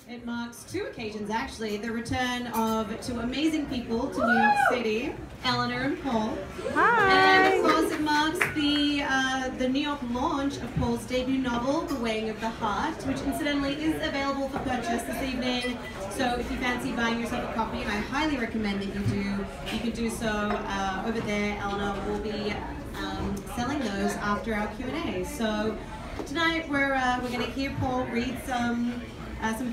It marks two occasions, actually. The return of two amazing people to New York City, Eleanor and Paul. Hi! And of course it marks the New York launch of Paul's debut novel, The Weighing of the Heart, which incidentally is available for purchase this evening. So if you fancy buying yourself a copy, and I highly recommend that you do, you can do so over there. Eleanor will be selling those after our Q&A. So tonight we're going to hear Paul read some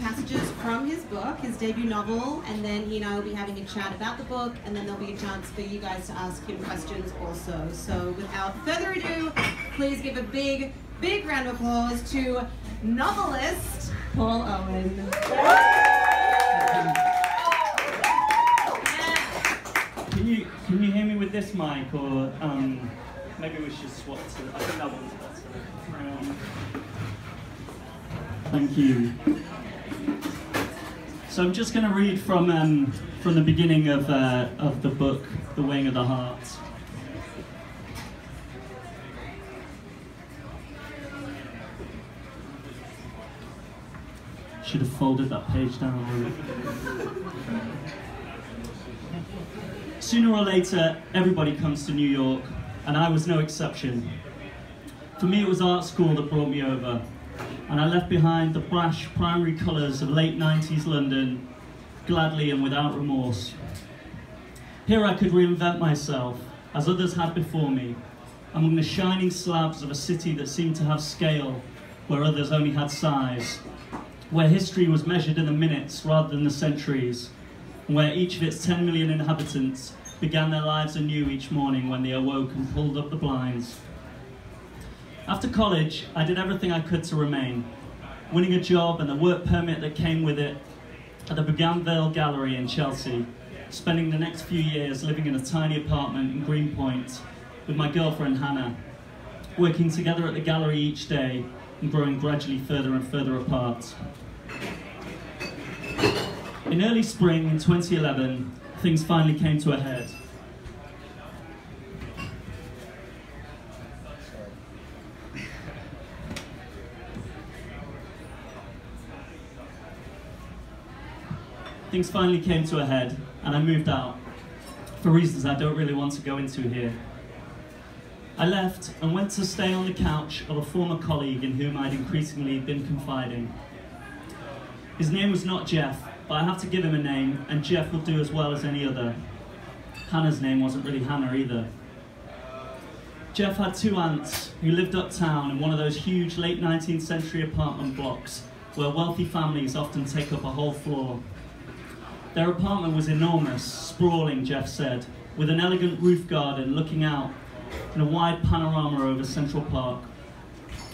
passages from his book, his debut novel, and then he and I will be having a chat about the book, and then there'll be a chance for you guys to ask him questions also. So without further ado, please give a big, big round of applause to novelist Paul Owen. Can you hear me with this mic, or maybe we should swap to, I think that one's better. Thank you. So I'm just going to read from the beginning of the book, The Weighing of the Heart. Should have folded that page down. Sooner or later, everybody comes to New York, and I was no exception. For me, it was art school that brought me over, and I left behind the brash primary colours of late 90s London, gladly and without remorse. Here I could reinvent myself, as others had before me, among the shining slabs of a city that seemed to have scale, where others only had size, where history was measured in the minutes rather than the centuries, and where each of its 10 million inhabitants began their lives anew each morning when they awoke and pulled up the blinds. After college, I did everything I could to remain, winning a job and the work permit that came with it at the Bougainville Gallery in Chelsea, spending the next few years living in a tiny apartment in Greenpoint with my girlfriend Hannah, working together at the gallery each day and growing gradually further and further apart. In early spring in 2011, things finally came to a head. Things finally came to a head, and I moved out, for reasons I don't really want to go into here. I left and went to stay on the couch of a former colleague in whom I'd increasingly been confiding. His name was not Jeff, but I have to give him a name, and Jeff will do as well as any other. Hannah's name wasn't really Hannah either. Jeff had two aunts who lived uptown in one of those huge late 19th century apartment blocks where wealthy families often take up a whole floor. Their apartment was enormous, sprawling, Jeff said, with an elegant roof garden looking out and a wide panorama over Central Park.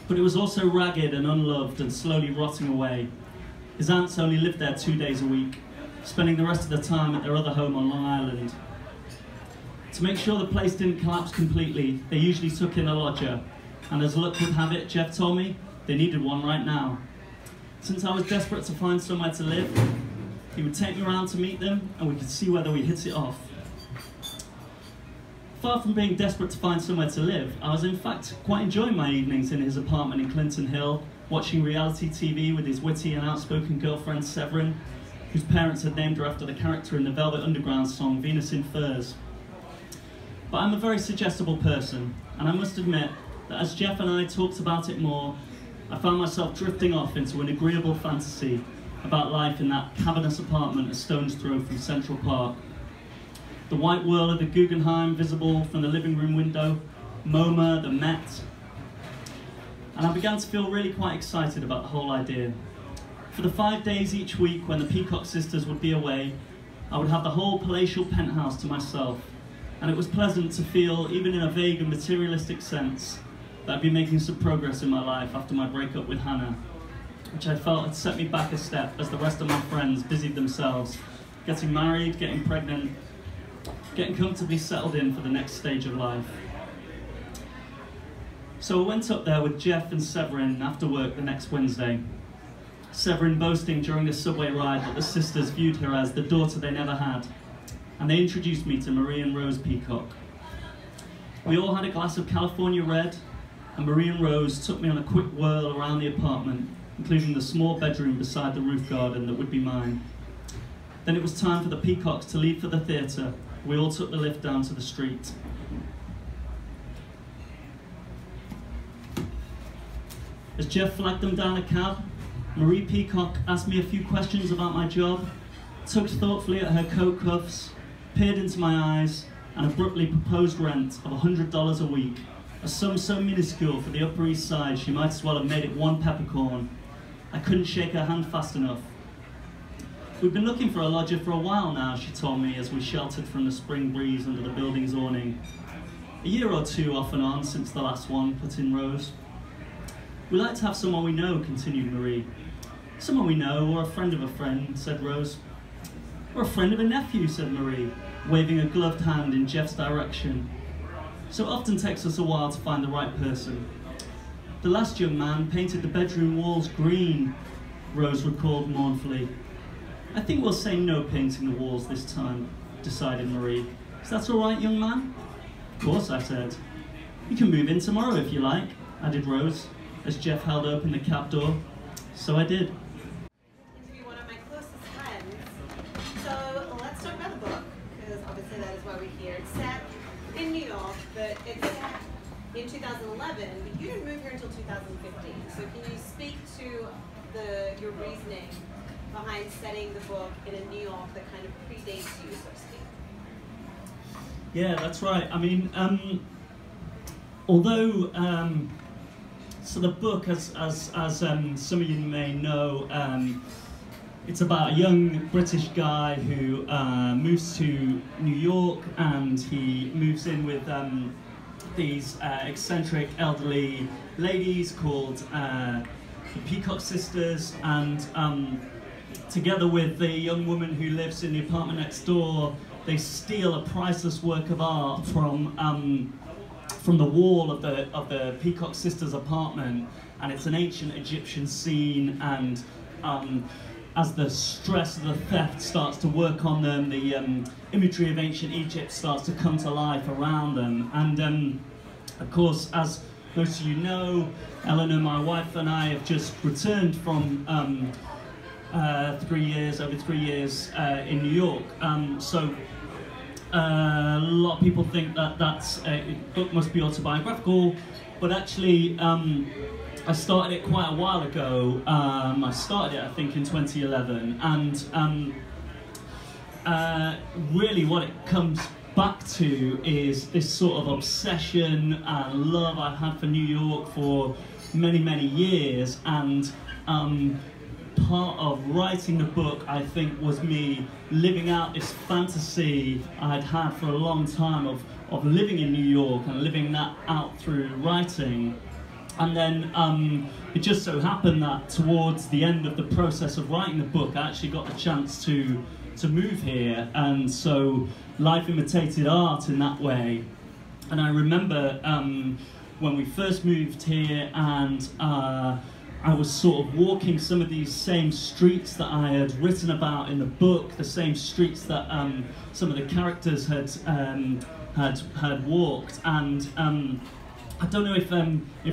But it was also ragged and unloved and slowly rotting away. His aunts only lived there 2 days a week, spending the rest of the time at their other home on Long Island. To make sure the place didn't collapse completely, they usually took in a lodger, and as luck would have it, Jeff told me, they needed one right now. Since I was desperate to find somewhere to live, he would take me around to meet them, and we could see whether we hit it off. Far from being desperate to find somewhere to live, I was in fact quite enjoying my evenings in his apartment in Clinton Hill, watching reality TV with his witty and outspoken girlfriend Severin, whose parents had named her after the character in the Velvet Underground song Venus in Furs. But I'm a very suggestible person, and I must admit that as Jeff and I talked about it more, I found myself drifting off into an agreeable fantasy about life in that cavernous apartment a stone's throw from Central Park. The white whirl of the Guggenheim visible from the living room window, MoMA, the Met. And I began to feel really quite excited about the whole idea. For the 5 days each week when the Peacock sisters would be away, I would have the whole palatial penthouse to myself, and it was pleasant to feel, even in a vague and materialistic sense, that I'd be making some progress in my life after my breakup with Hannah, which I felt had set me back a step as the rest of my friends busied themselves, getting married, getting pregnant, getting comfortably settled in for the next stage of life. So I went up there with Jeff and Severin after work the next Wednesday. Severin boasting during the subway ride that the sisters viewed her as the daughter they never had, and they introduced me to Marie and Rose Peacock. We all had a glass of California Red, and Marie and Rose took me on a quick whirl around the apartment, including the small bedroom beside the roof garden that would be mine. Then it was time for the Peacocks to leave for the theatre. We all took the lift down to the street. As Jeff flagged them down a cab, Marie Peacock asked me a few questions about my job, tugged thoughtfully at her coat cuffs, peered into my eyes, and abruptly proposed rent of $100 a week, a sum so minuscule for the Upper East Side she might as well have made it one peppercorn. I couldn't shake her hand fast enough. We've been looking for a lodger for a while now, she told me as we sheltered from the spring breeze under the building's awning. A year or two off and on since the last one, put in Rose. We like to have someone we know, continued Marie. Someone we know, or a friend of a friend, said Rose. Or a friend of a nephew, said Marie, waving a gloved hand in Jeff's direction. So it often takes us a while to find the right person. The last young man painted the bedroom walls green, Rose recalled mournfully. I think we'll say no painting the walls this time, decided Marie. Is that all right, young man? Of course, I said. You can move in tomorrow if you like, added Rose, as Jeff held open the cab door. So I did. To be one of my closest friends. So let's talk about the book, because obviously that is why we're here. It's set in New York, but it's in 2011, but you didn't move here until 2015. So can you speak to your reasoning behind setting the book in a New York that kind of predates you, so to speak? Yeah, that's right. I mean, although so the book, as some of you may know, it's about a young British guy who moves to New York, and he moves in with these eccentric elderly ladies called the Peacock Sisters, and together with the young woman who lives in the apartment next door, they steal a priceless work of art from the wall of the Peacock Sisters' apartment, and it's an ancient Egyptian scene, and as the stress of the theft starts to work on them, the imagery of ancient Egypt starts to come to life around them. And of course, as most of you know, Eleanor, my wife, and I have just returned from over 3 years in New York. So a lot of people think that the book must be autobiographical, but actually I started it quite a while ago. I started it, I think, in 2011, and really what it comes back to is this sort of obsession and love I've had for New York for many, many years, and part of writing the book, I think, was me living out this fantasy I'd had for a long time of living in New York and living that out through writing. And then it just so happened that towards the end of the process of writing the book, I actually got the chance to move here, and so life imitated art in that way. And I remember when we first moved here, and I was sort of walking some of these same streets that I had written about in the book, the same streets that some of the characters had walked, and I don't know if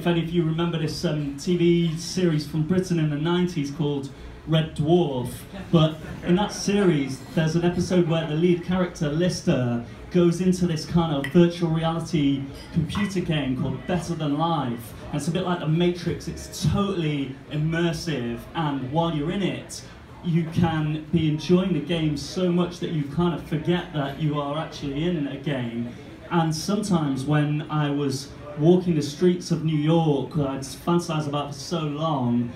any of you remember this TV series from Britain in the 90s called Red Dwarf, but in that series there's an episode where the lead character, Lister, goes into this kind of virtual reality computer game called Better Than Life. And it's a bit like The Matrix, it's totally immersive, and while you're in it, you can be enjoying the game so much that you kind of forget that you are actually in a game. And sometimes when I was walking the streets of New York, I'd fantasized about for so long,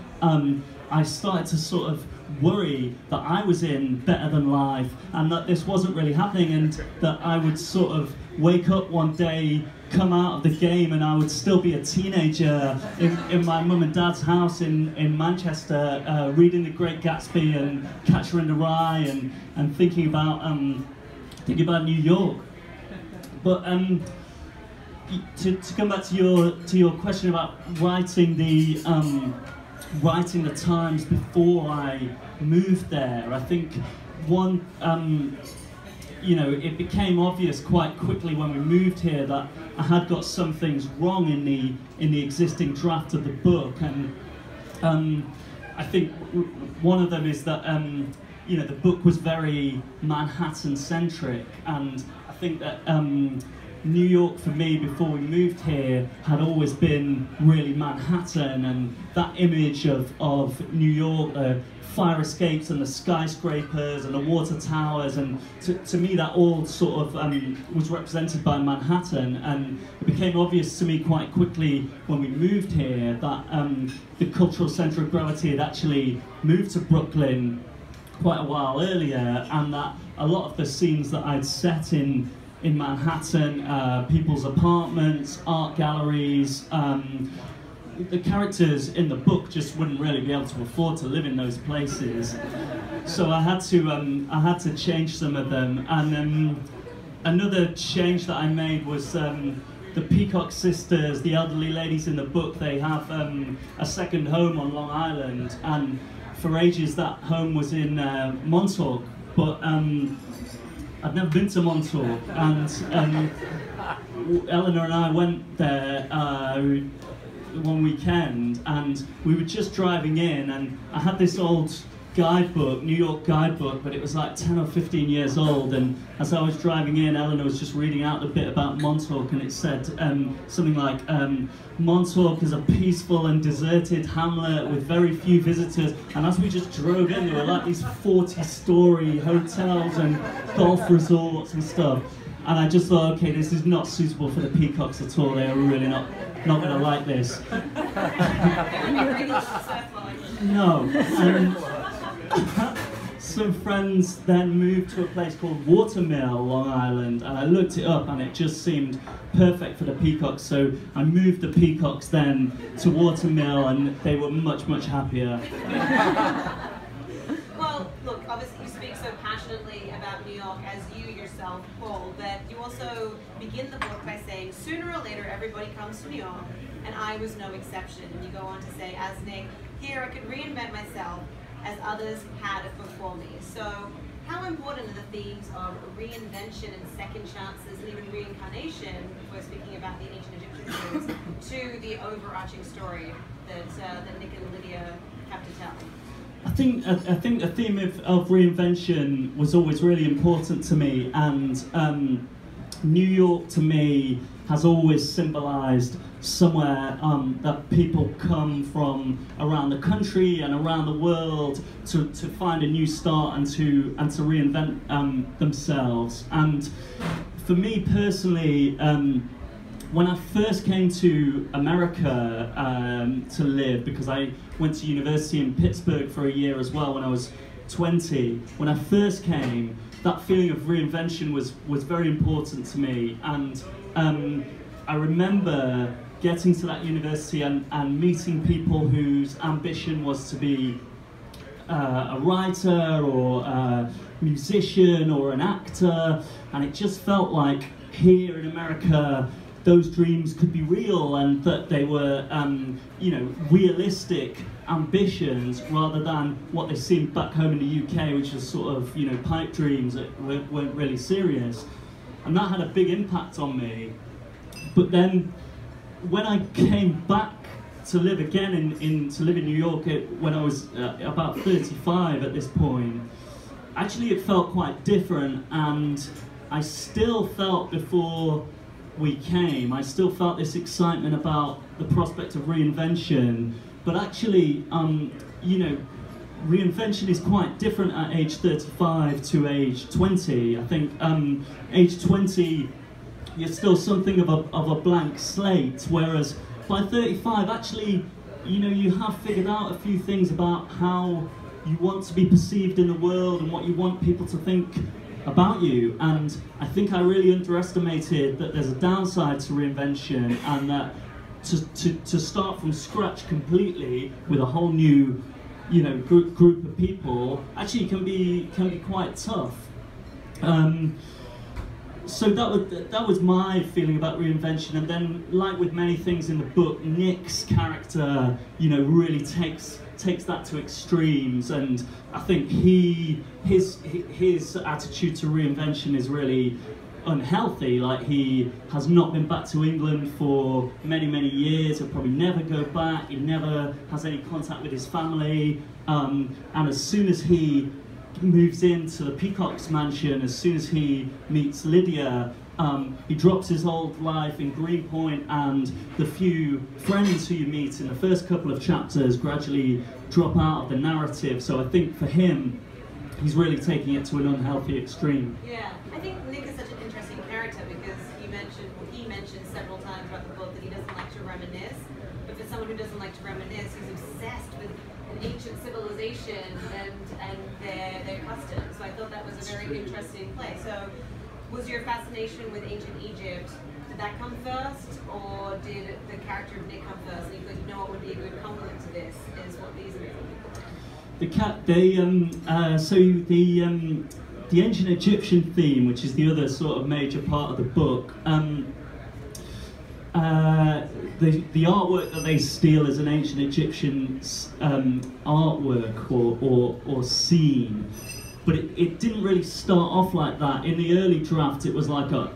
I started to sort of worry that I was in Better Than Life and that this wasn't really happening, and that I would sort of wake up one day, come out of the game, and I would still be a teenager in my mum and dad's house in Manchester, reading The Great Gatsby and Catcher in the Rye, and thinking about New York. But to come back to your question about writing the times before I moved there, I think one, it became obvious quite quickly when we moved here that I had got some things wrong in the existing draft of the book, and I think one of them is that you know, the book was very Manhattan-centric, and I think that New York for me before we moved here had always been really Manhattan, and that image of New York, fire escapes and the skyscrapers and the water towers, and to me that all sort of was represented by Manhattan, and it became obvious to me quite quickly when we moved here that the cultural centre of gravity had actually moved to Brooklyn quite a while earlier, and that a lot of the scenes that I'd set in Manhattan, people's apartments, art galleries, the characters in the book just wouldn't really be able to afford to live in those places. So I had to change some of them. And another change that I made was the Peacock sisters, the elderly ladies in the book. They have a second home on Long Island, and for ages that home was in Montauk, but I'd never been to Montauk, and Eleanor and I went there one weekend, and we were just driving in, and I had this old guidebook, New York guidebook, but it was like 10 or 15 years old, and as I was driving in, Eleanor was just reading out a bit about Montauk, and it said something like, Montauk is a peaceful and deserted hamlet with very few visitors, and as we just drove in, there were like these 40-story hotels and golf resorts and stuff, and I just thought, okay, this is not suitable for the Peacocks at all. They are really not going to like this. No. Some friends then moved to a place called Watermill, Long Island, and I looked it up and it just seemed perfect for the Peacocks, so I moved the Peacocks then to Watermill, and they were much, much happier. Well, look, obviously you speak so passionately about New York as you yourself, Paul, but you also begin the book by saying, sooner or later everybody comes to New York, and I was no exception. And you go on to say, as Nick, here I could reinvent myself as others had it before me. So how important are the themes of reinvention and second chances and even reincarnation, if we're speaking about the ancient Egyptian foods, to the overarching story that Nick and Lydia have to tell? I think the theme of reinvention was always really important to me, and New York to me has always symbolised somewhere that people come from around the country and around the world to find a new start and to reinvent themselves. And for me personally, when I first came to America to live, because I went to university in Pittsburgh for a year as well when I was 20, when I first came, that feeling of reinvention was very important to me. And I remember getting to that university and meeting people whose ambition was to be a writer or a musician or an actor, and it just felt like here in America those dreams could be real, and that they were you know, realistic ambitions rather than what they seemed back home in the UK, which was sort of, you know, pipe dreams that weren't really serious. And that had a big impact on me. But then when I came back to live again to live in New York when I was about 35 at this point, actually it felt quite different, and I still felt before we came, I still felt this excitement about the prospect of reinvention, but actually, you know, reinvention is quite different at age 35 to age 20. I think age 20, you're still something of a blank slate, whereas by 35, actually, you know, you have figured out a few things about how you want to be perceived in the world and what you want people to think about you. And I think I really underestimated that there's a downside to reinvention, and that to start from scratch completely with a whole new, you know, group of people actually can be quite tough. So that was my feeling about reinvention. And then, like with many things in the book, Nick's character, you know, really takes that to extremes, and I think his attitude to reinvention is really unhealthy. Like, he has not been back to England for many years. He'll probably never go back. He never has any contact with his family. And as soon as he moves into the Peacock's mansion, as soon as he meets Lydia, he drops his old life in Greenpoint, and the few friends who you meet in the first couple of chapters gradually drop out of the narrative. So I think for him, he's really taking it to an unhealthy extreme. Yeah, I think Nick is such an interesting character because he mentioned several times throughout the book that he doesn't like to reminisce. But for someone who doesn't like to reminisce, he's obsessed with an ancient civilization and their customs. So I thought that was a very interesting play. So was your fascination with ancient Egypt, did that come first, or did the character of Nick come first? And you thought, you know what would be a good complement to this is what these are. The ancient Egyptian theme, which is the other sort of major part of the book, the artwork that they steal is an ancient Egyptian artwork or scene, but it didn't really start off like that. In the early draft, it was like a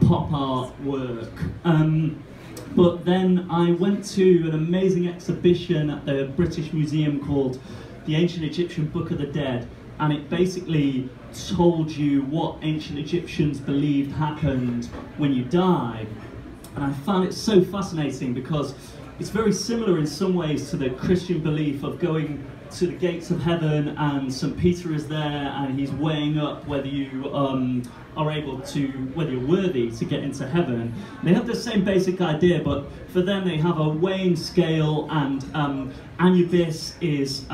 pop art work. But then I went to an amazing exhibition at the British Museum called The Ancient Egyptian Book of the Dead, and it basically told you what ancient Egyptians believed happened when you died. And I found it so fascinating because it's very similar in some ways to the Christian belief of going to the gates of heaven and St. Peter is there and he's weighing up whether you are able to, whether you're worthy to get into heaven. They have the same basic idea, but for them they have a weighing scale, and Anubis is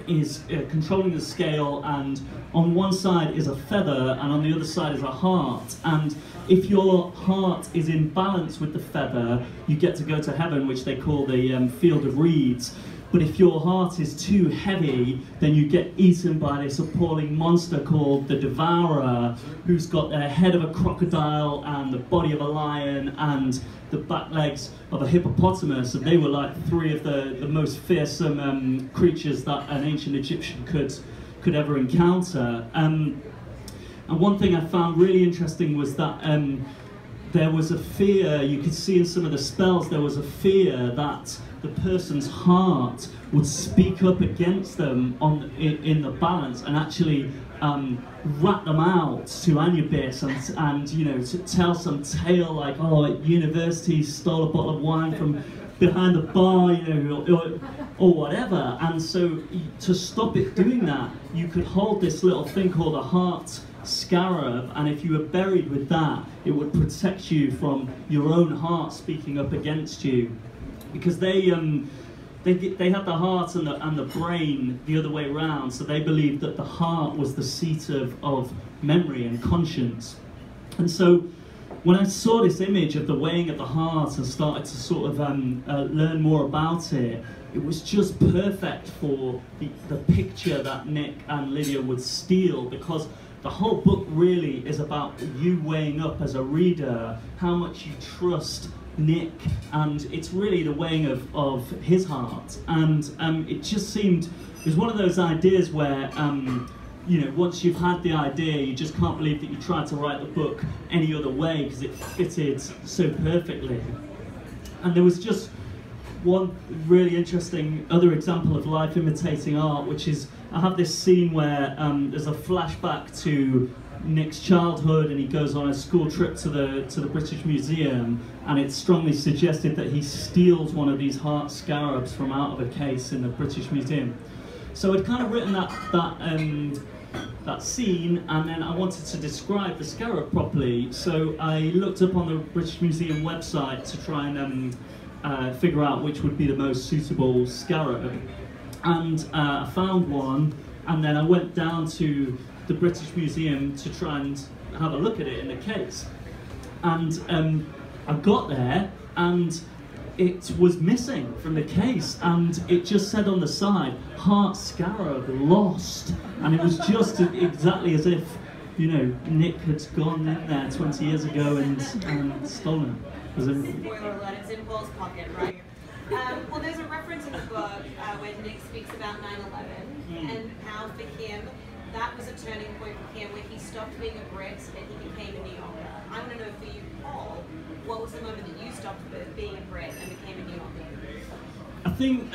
controlling the scale, and on one side is a feather and on the other side is a heart, and if your heart is in balance with the feather, you get to go to heaven, which they call the field of reeds. But if your heart is too heavy, then you get eaten by this appalling monster called the Devourer, who's got the head of a crocodile and the body of a lion and the back legs of a hippopotamus. And they were like three of the most fearsome creatures that an ancient Egyptian could ever encounter. And one thing I found really interesting was that there was a fear, you could see in some of the spells, there was a fear that the person's heart would speak up against them in the balance and actually rat them out to Anubis and you know, to tell some tale like, oh, at university stole a bottle of wine from behind the bar, you know, or whatever. And so to stop it doing that, you could hold this little thing called a heart scarab, and if you were buried with that, it would protect you from your own heart speaking up against you, because they had the heart and the brain the other way around, so they believed that the heart was the seat of memory and conscience. And so when I saw this image of the weighing of the heart and started to sort of learn more about it, it was just perfect for the picture that Nick and Lydia would steal, because the whole book really is about you weighing up as a reader how much you trust Nick, and it's really the weighing of his heart. And it just seemed, it was one of those ideas where you know, once you've had the idea, you just can't believe that you tried to write the book any other way, because it fitted so perfectly. And there was just one really interesting other example of life imitating art, which is, I have this scene where there's a flashback to Nick's childhood, and he goes on a school trip to the British Museum, and it's strongly suggested that he steals one of these heart scarabs from out of a case in the British Museum. So I'd kind of written that scene, and then I wanted to describe the scarab properly. So I looked up on the British Museum website to try and figure out which would be the most suitable scarab, and I found one, and then I went down to the British Museum to try and have a look at it in the case, and I got there and it was missing from the case, and it just said on the side, heart scarab lost, and it was just exactly as if, you know, Nick had gone in there 20 years ago and stolen it. Spoiler alert, it's in Paul's pocket, right? Well, there's a reference in the book where Nick speaks about 9/11 and how for him that was a turning point for him where he stopped being a Brit and he became a New Yorker. I want to know for you, Paul, what was the moment that you stopped being a Brit and became a New Yorker? I think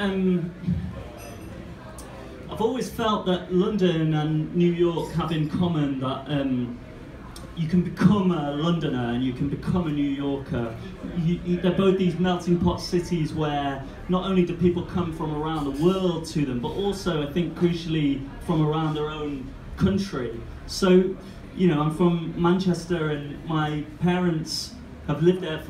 I've always felt that London and New York have in common that you can become a Londoner and you can become a New Yorker. They're both these melting pot cities where not only do people come from around the world to them, but also, I think, crucially, from around their own country. So, you know, I'm from Manchester and my parents have lived there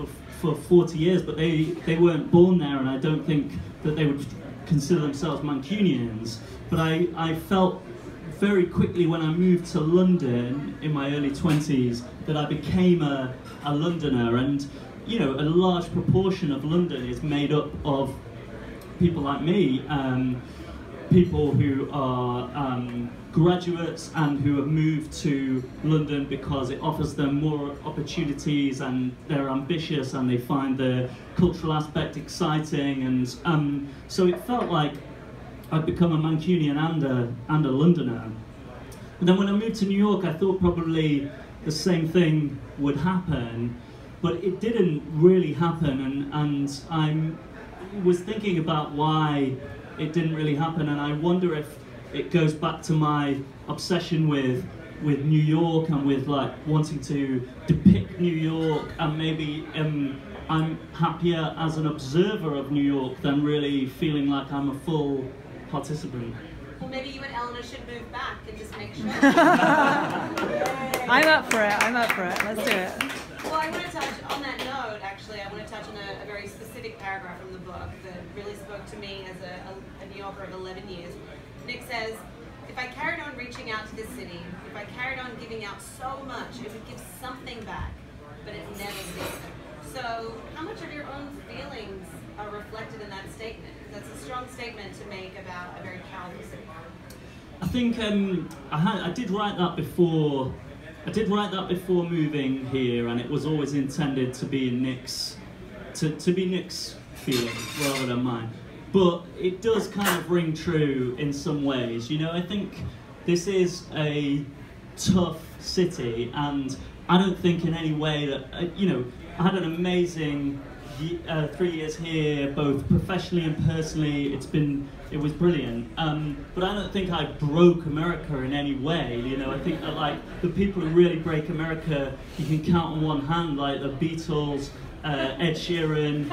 for 40 years, but they weren't born there, and I don't think that they would consider themselves Mancunians. But I felt very quickly when I moved to London in my early 20s that I became a Londoner, and you know, a large proportion of London is made up of people like me, people who are graduates and who have moved to London because it offers them more opportunities and they're ambitious and they find the cultural aspect exciting, and so it felt like I'd become a Mancunian and a Londoner. And then when I moved to New York, I thought probably the same thing would happen, but it didn't really happen, and I was thinking about why it didn't really happen, and I wonder if it goes back to my obsession with New York and with like wanting to depict New York, and maybe I'm happier as an observer of New York than really feeling like I'm a full participant. Well, maybe you and Eleanor should move back and just make sure. I'm up for it, let's do it. Well, I want to touch on that note, actually, I want to touch on a very specific paragraph from the book that really spoke to me as a New Yorker of 11 years. Nick says, if I carried on reaching out to this city, if I carried on giving out so much, it would give something back, but it never did. So, how much of your own feelings are reflected in that statement? That's a strong statement to make about a very powerful city. I think I did write that before. I did write that before moving here, and it was always intended to be Nick's, to be Nick's feeling rather than mine. But it does kind of ring true in some ways. You know, I think this is a tough city, and I don't think in any way that you know, I had an amazing 3 years here, both professionally and personally. It was brilliant, but I don't think I broke America in any way. You know, I think that like the people who really break America, you can count on one hand, like the Beatles, Ed Sheeran,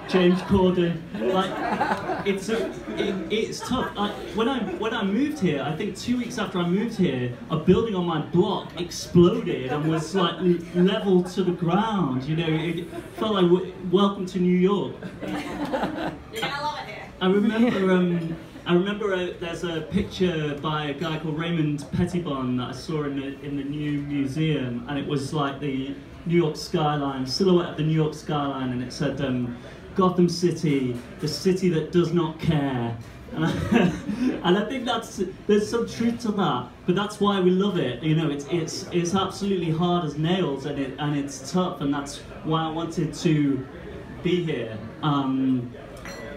James Corden. Like it's tough. When I moved here, I think 2 weeks after I moved here, a building on my block exploded and was like leveled to the ground. You know, it felt like welcome to New York. You're gonna love it here. I remember there's a picture by a guy called Raymond Pettibon that I saw in the new museum, and it was like the New York skyline, silhouette of the New York skyline, and it said, Gotham City, the city that does not care. And I think there's some truth to that, but that's why we love it. You know, it's absolutely hard as nails, and it's tough, and that's why I wanted to be here.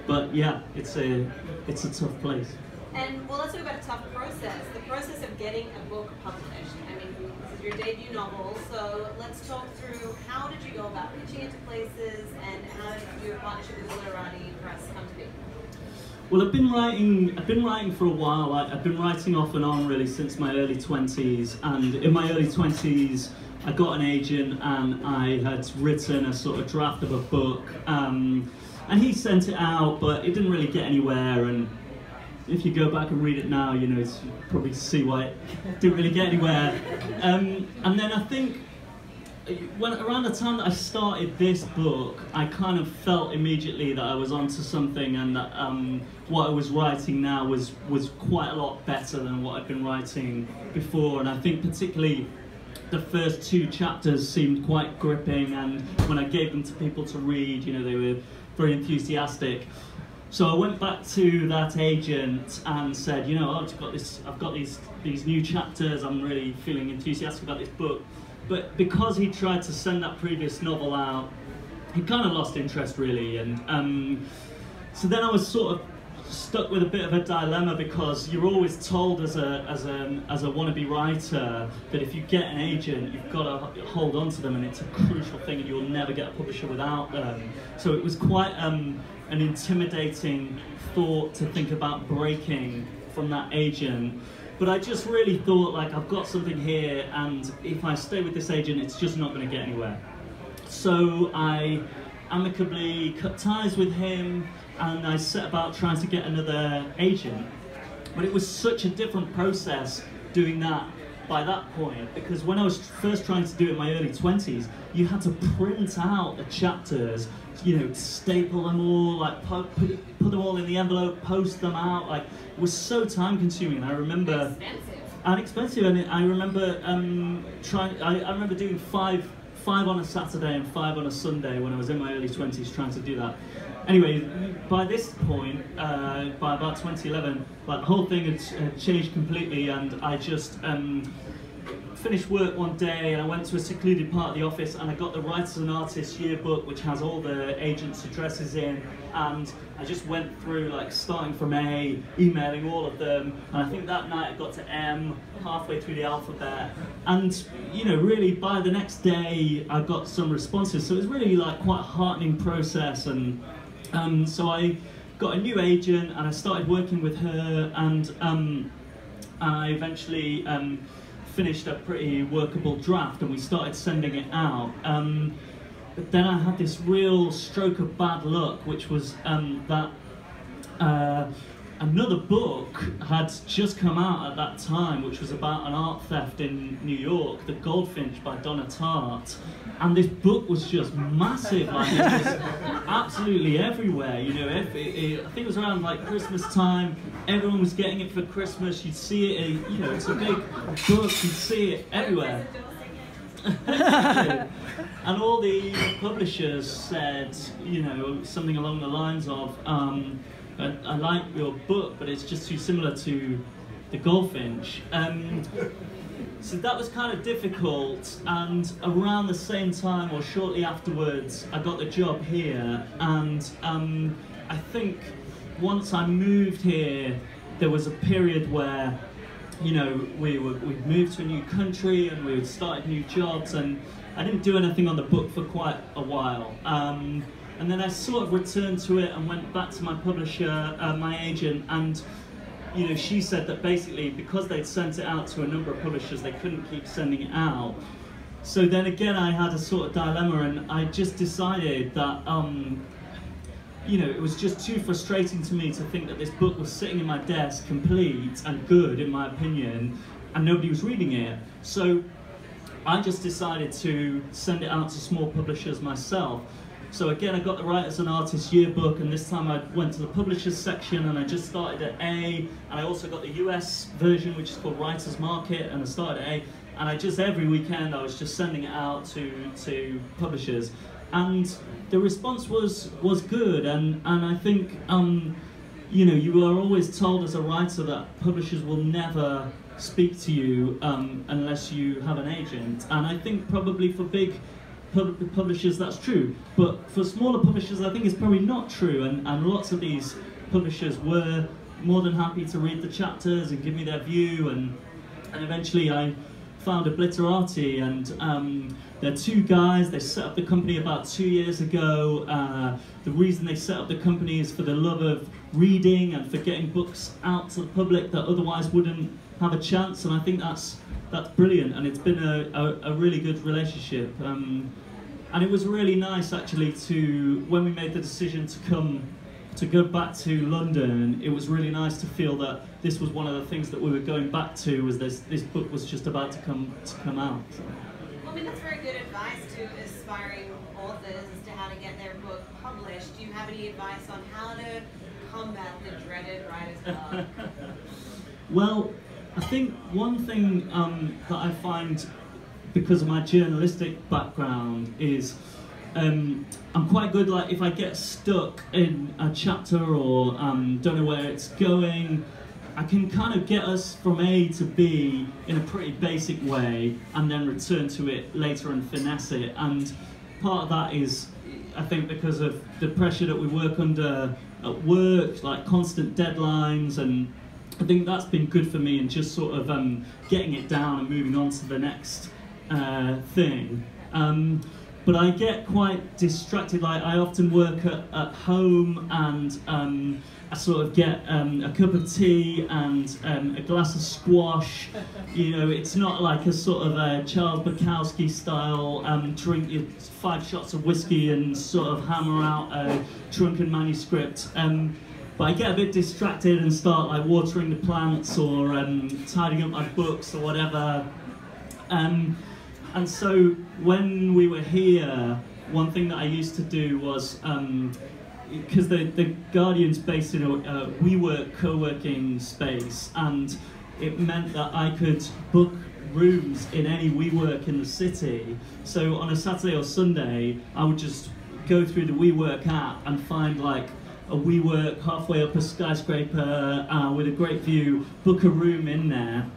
But yeah, it's a tough place. And well, let's talk about a tough process. The process of getting a book published. I mean, this is your debut novel, so let's talk through how did you go about pitching it to places, and how did your partnership with the Literati Press come to be? Well, I've been writing for a while. I've been writing off and on really since my early 20s, and in my early 20s I got an agent and I had written a sort of draft of a book, and he sent it out, but it didn't really get anywhere. And if you go back and read it now, you know, you probably see why it didn't really get anywhere. And then I think around the time that I started this book, I kind of felt immediately that I was onto something, and that what I was writing now was quite a lot better than what I'd been writing before. And I think particularly the first 2 chapters seemed quite gripping, and when I gave them to people to read, you know, they were very enthusiastic. So I went back to that agent and said, you know, I've got these new chapters, I'm really feeling enthusiastic about this book. But because he tried to send that previous novel out, he kind of lost interest really, and so then I was sort of stuck with a bit of a dilemma, because you're always told as a wannabe writer that if you get an agent, you've got to hold on to them, and it's a crucial thing, and you'll never get a publisher without them. So it was quite an intimidating thought to think about breaking from that agent. But I just really thought, like, I've got something here, and if I stay with this agent, it's just not going to get anywhere. So I amicably cut ties with him, and I set about trying to get another agent. But it was such a different process doing that by that point, because when I was first trying to do it in my early 20s, you had to print out the chapters, you know, staple them all, like put them all in the envelope, post them out. Like, it was so time consuming. And I remember expensive, and I remember I remember doing five on a Saturday and 5 on a Sunday when I was in my early 20s trying to do that. Anyway, by this point, by about 2011, like, the whole thing had changed completely, and I just finished work one day, and I went to a secluded part of the office, and I got the Writers and Artists yearbook, which has all the agents' addresses in, and I just went through, like, starting from A, emailing all of them, and I think that night I got to M, halfway through the alphabet, and, you know, really by the next day I got some responses, so it was really, like, quite a heartening process. And so I got a new agent, and I started working with her, and I eventually finished a pretty workable draft, and we started sending it out. But then I had this real stroke of bad luck, which was that another book had just come out at that time, which was about an art theft in New York, The Goldfinch by Donna Tartt. And this book was just massive, like, it was absolutely everywhere, you know. I think it was around, like, Christmas time, everyone was getting it for Christmas, you'd see it, you know, it's a big book, you'd see it everywhere. And all the publishers said, you know, something along the lines of, I like your book, but it's just too similar to The Goldfinch. So that was kind of difficult, and around the same time, or shortly afterwards, I got the job here, and I think once I moved here, there was a period where, you know, we'd moved to a new country, and we had started new jobs, and I didn't do anything on the book for quite a while. And then I sort of returned to it and went back to my publisher, my agent, and, you know, she said that basically because they'd sent it out to a number of publishers, they couldn't keep sending it out. So then again, I had a sort of dilemma, and I just decided that, you know, it was just too frustrating to me to think that this book was sitting in my desk, complete and good, in my opinion, and nobody was reading it. So I just decided to send it out to small publishers myself. So again, I got the Writers and Artists yearbook, and this time I went to the publishers section, and I just started at A, and I also got the US version, which is called Writers Market, and I started at A, and I just, every weekend, I was just sending it out to publishers. And the response was good, and I think, you know, you are always told as a writer that publishers will never speak to you unless you have an agent, and I think probably for big publishers that's true, but for smaller publishers I think it's probably not true, and lots of these publishers were more than happy to read the chapters and give me their view, and eventually I found Obliterati, and they're two guys. They set up the company about 2 years ago. The reason they set up the company is for the love of reading and for getting books out to the public that otherwise wouldn't have a chance, and I think that's brilliant, and it's been a really good relationship. And it was really nice actually when we made the decision to go back to London, it was really nice to feel that this was one of the things that we were going back to, was this book was just about to come out. Well, I mean, that's very good advice to aspiring authors as to how to get their book published. Do you have any advice on how to combat the dreaded writer's block? Well, I think one thing that I find, because of my journalistic background, is I'm quite good, like, if I get stuck in a chapter or don't know where it's going, I can kind of get us from A to B in a pretty basic way and then return to it later and finesse it. And part of that is, I think, because of the pressure that we work under at work, like constant deadlines, and I think that's been good for me, and just sort of getting it down and moving on to the next thing. But I get quite distracted. Like, I often work at home, and I sort of get a cup of tea and a glass of squash. You know, it's not like a sort of a Charles Bukowski style drink you 5 shots of whiskey and sort of hammer out a drunken manuscript. But I get a bit distracted and start like watering the plants or tidying up my books or whatever. And so when we were here, one thing that I used to do was, because the Guardian's based in a WeWork co-working space, and it meant that I could book rooms in any WeWork in the city. So on a Saturday or Sunday, I would just go through the WeWork app and find like a WeWork halfway up a skyscraper with a great view, book a room in there,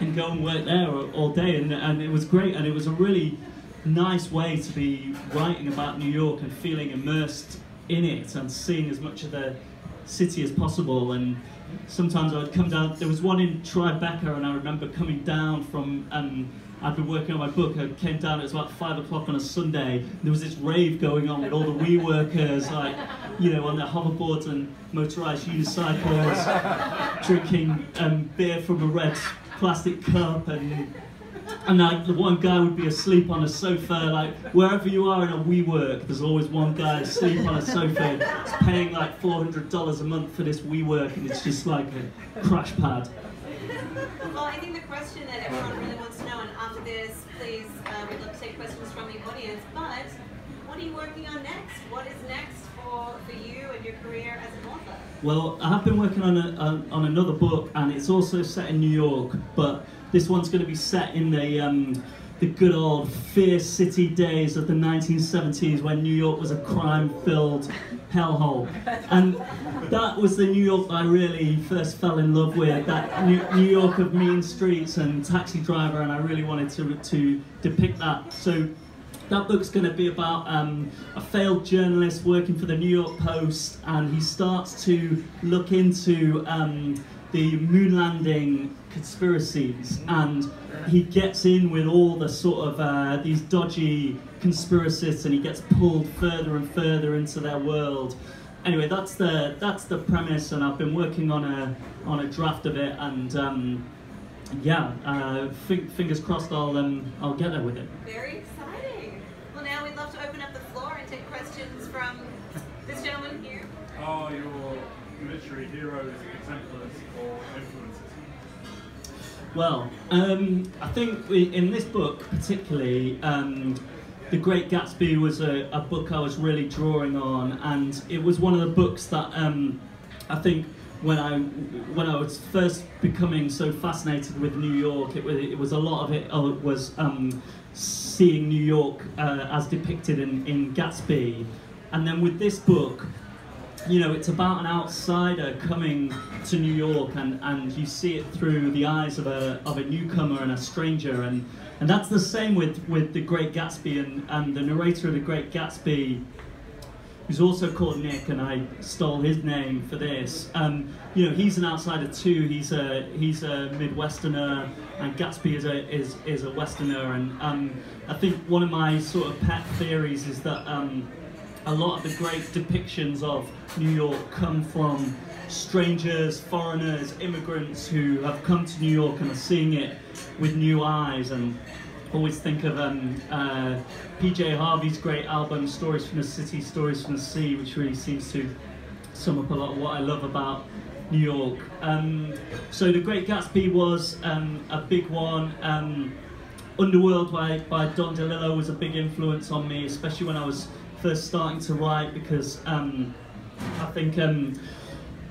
and go and work there all day, and it was great, and it was a really nice way to be writing about New York and feeling immersed in it and seeing as much of the city as possible. And sometimes I would come down, there was one in Tribeca, and I remember coming down from, I'd been working on my book, I came down, it was about 5 o'clock on a Sunday, there was this rave going on with all the WeWorkers, like, you know, on their hoverboards and motorised unicycles, drinking beer from a red plastic cup, and like the one guy would be asleep on a sofa. Like, wherever you are in a WeWork, there's always one guy asleep on a sofa. He's paying like $400 a month for this WeWork, and it's just like a crash pad. Well, I think the question that everyone really wants to know, and after this, please, we'd love to take questions from the audience, but what are you working on next? What is next for you and your career as an author? Well, I have been working on another book, and it's also set in New York, but this one's going to be set in the good old fierce city days of the 1970s, when New York was a crime-filled hellhole. And that was the New York I really first fell in love with, that New York of mean streets and Taxi Driver, and I really wanted to depict that. So that book's going to be about a failed journalist working for the New York Post, and he starts to look into the moon landing conspiracies, and he gets in with all the sort of these dodgy conspiracists, and he gets pulled further and further into their world. Anyway, that's the premise, and I've been working on a draft of it, and yeah, fingers crossed I'll get there with it. Very exciting. Well, now we'd love to open up the floor and take questions from this gentleman here. Are your literary heroes exemplars or influences? Well, I think in this book particularly, The Great Gatsby was a book I was really drawing on, and it was one of the books that I think when I was first becoming so fascinated with New York, it was a lot of it was seeing New York as depicted in Gatsby, and then with this book, you know, it's about an outsider coming to New York, and you see it through the eyes of a newcomer and a stranger, and that's the same with The Great Gatsby, and the narrator of The Great Gatsby, who's also called Nick, and I stole his name for this. You know, he's an outsider too. He's a Midwesterner, and Gatsby is a Westerner, and I think one of my sort of pet theories is that a lot of the great depictions of New York come from strangers, foreigners, immigrants who have come to New York and are seeing it with new eyes. And always think of PJ Harvey's great album Stories from the City, Stories from the Sea, which really seems to sum up a lot of what I love about New York. So The Great Gatsby was a big one. Underworld by Don DeLillo was a big influence on me, especially when I was first starting to write, because I think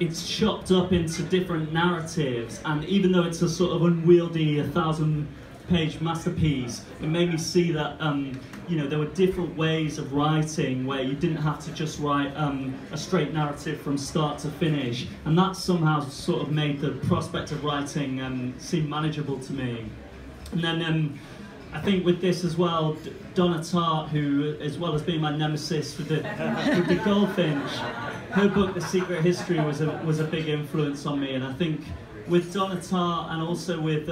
it's chopped up into different narratives, and even though it's a sort of unwieldy 1,000-page masterpiece, it made me see that you know, there were different ways of writing where you didn't have to just write a straight narrative from start to finish, and that somehow sort of made the prospect of writing seem manageable to me. And then I think with this as well, Donna Tartt, who, as well as being my nemesis with the Goldfinch, her book, The Secret History, was a big influence on me. And I think with Donna Tartt and also with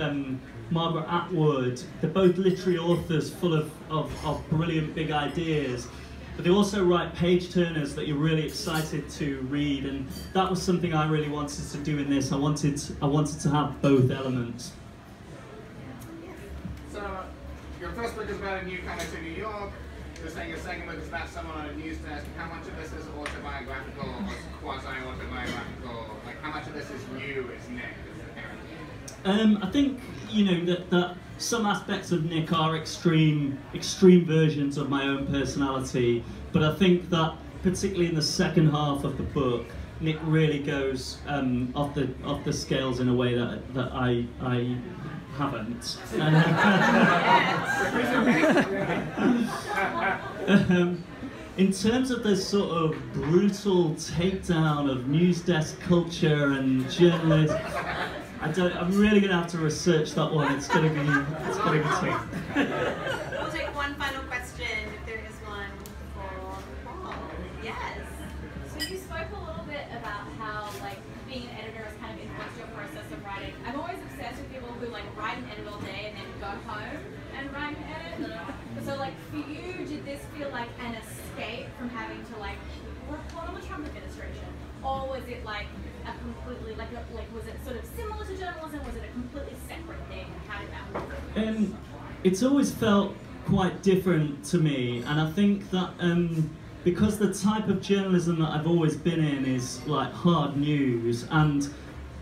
Margaret Atwood, they're both literary authors full of brilliant big ideas. But they also write page turners that you're really excited to read, and that was something I really wanted to do in this. I wanted to have both elements. So, your first book is about a newcomer to New York. You're saying your second book is about someone on a news desk. How much of this is autobiographical or quasi-autobiographical? Like, how much of this is you as Nick, as the character? I think, you know, that some aspects of Nick are extreme versions of my own personality, but I think that particularly in the second half of the book, Nick really goes off the scales in a way that I haven't. In terms of this sort of brutal takedown of news desk culture and journalism, I'm really going to have to research that one. It's going to be tough. We'll take one final question, if there is one, for Paul. Yes. So you spoke a little bit about how like being an editor has kind of influenced your process of writing. I'm always obsessed with people who like write and edit all day and then go home and write and edit. So like for you, did this feel like an escape from having to like report on the Trump administration? Or was it like a completely, like was it sort of similar to journalism? Was it a completely separate thing? How did that work? It's always felt quite different to me, and I think that because the type of journalism that I've always been in is like hard news, and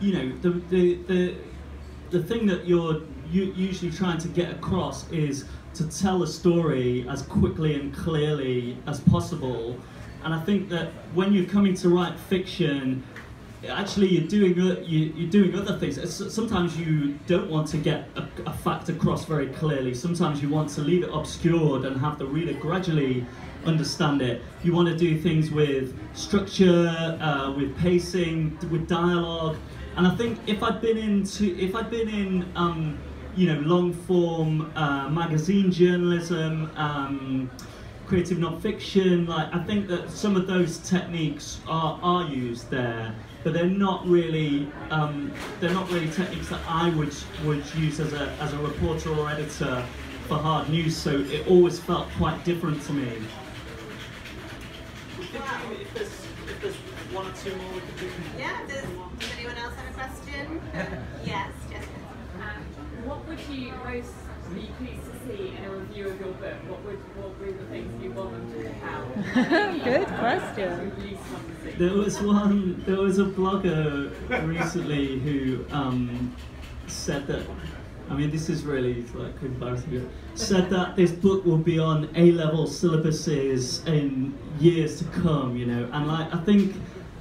you know the thing that you're usually trying to get across is to tell a story as quickly and clearly as possible. And I think that when you're coming to write fiction, actually you're doing other things. Sometimes you don't want to get a fact across very clearly. Sometimes you want to leave it obscured and have the reader gradually understand it. You want to do things with structure, with pacing, with dialogue. And I think if I'd been in you know, long form magazine journalism, creative non-fiction, like I think that some of those techniques are used there, but they're not really techniques that I would use as a reporter or editor for hard news. So it always felt quite different to me. If there's one or two more we could do. Yeah, does anyone else have a question? Yes, Jessica. What would you most be pleased to see in a review of your book? What were the things you want them to pick out? Good question. There was a blogger recently who said that, I mean, this is really like embarrassing, said that this book will be on A-level syllabuses in years to come, you know, and like I think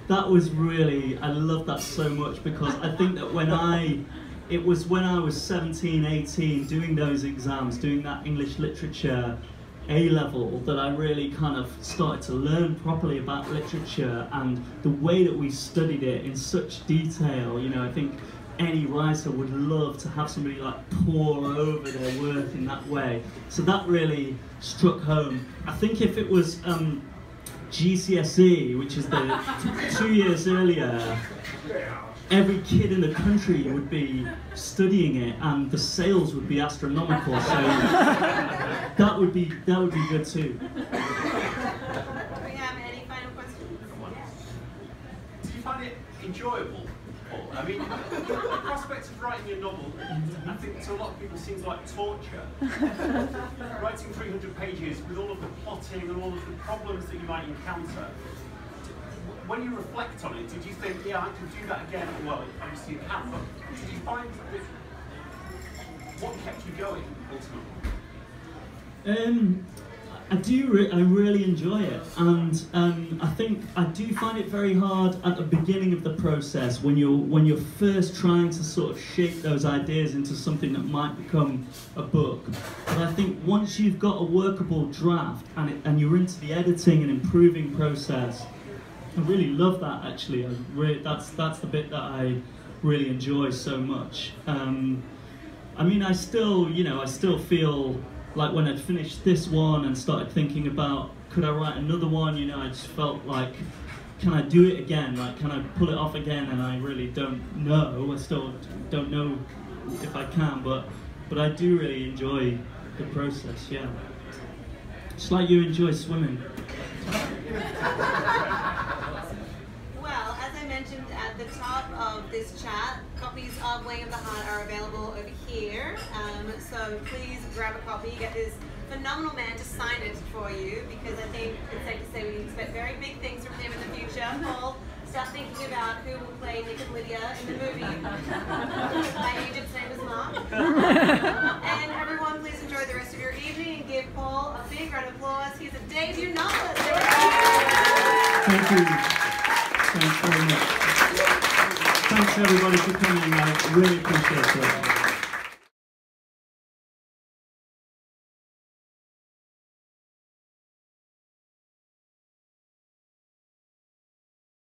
that was really, I love that so much, because I think that it was when I was 17, 18, doing those exams, doing that English literature A-level, that I really kind of started to learn properly about literature and the way that we studied it in such detail. You know, I think any writer would love to have somebody like pour over their work in that way. So that really struck home. I think if it was GCSE, which is the 2 years earlier, every kid in the country would be studying it, and the sales would be astronomical. So that would be good too. Do we have any final questions? Do you find it enjoyable, Paul? I mean, the prospect of writing a novel, I think to a lot of people seems like torture. Writing 300 pages with all of the plotting and all of the problems that you might encounter. When you reflect on it, did you think, yeah, I could do that again? Well, obviously you can, but did you find that what kept you going ultimately? I really enjoy it, and I think I do find it very hard at the beginning of the process when you're first trying to sort of shape those ideas into something that might become a book. But I think once you've got a workable draft and you're into the editing and improving process, I really love that actually. That's the bit that I really enjoy so much. I mean, I still feel like when I'd finished this one and started thinking about, could I write another one, I just felt like, can I do it again? Like, can I pull it off again? And I really don't know. I still don't know if I can, but I do really enjoy the process, yeah. Just like you enjoy swimming. Well, as I mentioned at the top of this chat, copies of Weighing of the Heart are available over here. So please grab a copy, get this phenomenal man to sign it for you, because I think it's safe to say we expect very big things from him in the future. Paul, start thinking about who will play Nick and Lydia in the movie. My agent's name is Mark. And everyone, please enjoy the rest of your evening and give Paul a big round of applause. He's a debut novelist. Thank you. Thanks very much. Thanks everybody for coming. I really appreciate it.